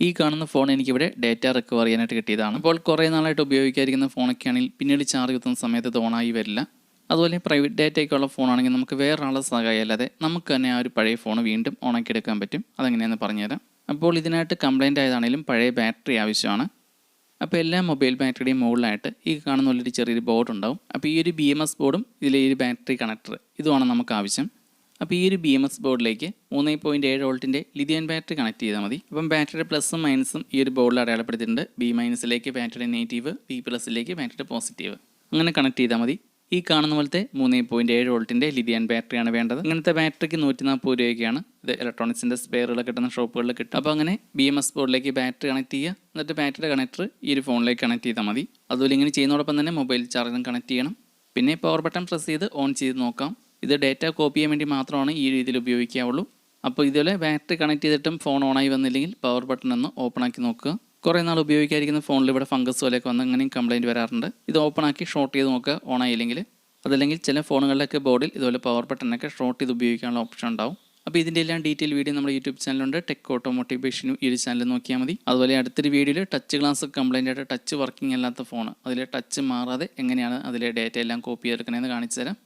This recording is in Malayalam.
ഈ കാണുന്ന ഫോൺ എനിക്കിവിടെ ഡേറ്റ റിക്കവർ ചെയ്യാനായിട്ട് കിട്ടിയതാണ്. അപ്പോൾ കുറേ നാളായിട്ട് ഉപയോഗിക്കാതിരിക്കുന്ന ഫോണൊക്കെ ആണെങ്കിൽ പിന്നീട് ചാർജ് കുത്തുന്ന സമയത്ത് ഇത് ഓണായി വരില്ല. അതുപോലെ പ്രൈവറ്റ് ഡേറ്റയ്ക്കുള്ള ഫോണാണെങ്കിൽ നമുക്ക് വേറൊരാളെ സഹായം അല്ലാതെ നമുക്ക് തന്നെ ആ ഒരു പഴയ ഫോൺ വീണ്ടും ഓണാക്കി എടുക്കാൻ പറ്റും. അതെങ്ങനെയാണെന്ന് പറഞ്ഞുതരാം. അപ്പോൾ ഇതിനായിട്ട് കംപ്ലൈൻറ്റ് ആയതാണെങ്കിലും പഴയ ബാറ്ററി ആവശ്യമാണ്. അപ്പോൾ എല്ലാ മൊബൈൽ ബാറ്ററിയുടെയും മുകളിലായിട്ട് ഈ കാണുന്ന ഒരു ചെറിയൊരു ബോർഡ് ഉണ്ടാവും. അപ്പോൾ ഈ ഒരു BMS ബോർഡും ഇതിലെ ഈ ബാറ്ററി കണക്ടർ ഇതുമാണ് നമുക്ക് ആവശ്യം. അപ്പോൾ ഈ ഒരു BMS ബോർഡിലേക്ക് 3.7 വോൾട്ടിൻ്റെ ലിഥിയം ബാറ്ററി കണക്ട് ചെയ്താൽ മതി. അപ്പം ബാറ്ററിയുടെ പ്ലസും മൈനസും ഈ ഒരു ബോർഡിൽ അടയാളപ്പെടുത്തിയിട്ടുണ്ട്. B- ബാറ്ററിയുടെ നെഗറ്റീവ്, B+ ബാറ്ററിയുടെ പോസിറ്റീവ്. അങ്ങനെ കണക്ട് ചെയ്താൽ മതി. ഈ കാണുന്ന പോലത്തെ 3.7 വോൾട്ടിൻ്റെ ലിഥിയം ബാറ്ററിയാണ് വേണ്ടത്. ഇങ്ങനത്തെ ബാറ്ററിക്ക് 140 രൂപയൊക്കെയാണ്. ഇത് ഇലക്ട്രോണിക്സിൻ്റെ സ്പെയറുകൾ കിട്ടുന്ന ഷോപ്പുകളിൽ കിട്ടും. അപ്പോൾ അങ്ങനെ BMS ബോർഡിലേക്ക് ബാറ്ററി കണക്ട് ചെയ്യുക. എന്നിട്ട് ബാറ്ററിയുടെ കണക്ടർ ഈ ഒരു ഫോണിലേക്ക് കണക്ട് ചെയ്താൽ മതി. അതുപോലെ ഇങ്ങനെ ചെയ്യുന്നതോടൊപ്പം തന്നെ മൊബൈൽ ചാർജറും കണക്ട് ചെയ്യണം. പിന്നെ പവർ ബട്ടൺ പ്രസ് ചെയ്ത് ഓൺ ചെയ്ത് നോക്കാം. ഇത് ഡേറ്റ കോപ്പി ചെയ്യാൻ വേണ്ടി മാത്രമാണ് ഈ രീതിയിൽ ഉപയോഗിക്കാവുള്ളൂ. അപ്പോൾ ഇതുപോലെ ബാറ്ററി കണക്ട് ചെയ്തിട്ടും ഫോൺ ഓണായി വന്നില്ലെങ്കിൽ പവർ ബട്ടൺ ഒന്ന് ഓപ്പൺ ആക്കി നോക്കുക. കുറേ നാൾ ഉപയോഗിക്കാതിരിക്കുന്ന ഫോണിൽ ഇവിടെ ഫംഗസ് പോലെയൊക്കെ വന്ന് അങ്ങനെയും കംപ്ലയിൻറ്റ് വരാറുണ്ട്. ഇത് ഓപ്പൺ ആക്കി ഷോർട്ട് ചെയ്ത് നോക്കുക ഓണായില്ലെങ്കിൽ. അതല്ലെങ്കിൽ ചില ഫോണുകളിലൊക്കെ ബോർഡിൽ ഇതുപോലെ പവർ ബട്ടണൊക്കെ ഷോർട്ട് ചെയ്ത് ഉപയോഗിക്കാനുള്ള ഓപ്ഷൻ ഉണ്ടാവും. അപ്പോൾ ഇതിൻ്റെ എല്ലാം ഡീറ്റെയിൽ വീഡിയോ നമ്മുടെ യൂട്യൂബ് ചാനലുണ്ട്. ടെക് ഓട്ടോമോട്ടീവ് ബേഷനും ഈ ഒരു ചാനൽ നോക്കിയാൽ മതി. അതുപോലെ അടുത്തൊരു വീഡിയോയിൽ ടച്ച് ഗ്ലാസ് കംപ്ലയിൻ്റ് ആയിട്ട് ടച്ച് വർക്കിംഗ് അല്ലാത്ത ഫോൺ അതിലെ ടച്ച് മാറാതെ എങ്ങനെയാണ് അതിലെ ഡേറ്റ എല്ലാം കോപ്പി ചെയ്തെടുക്കണമെന്ന് കാണിച്ചു തരാം.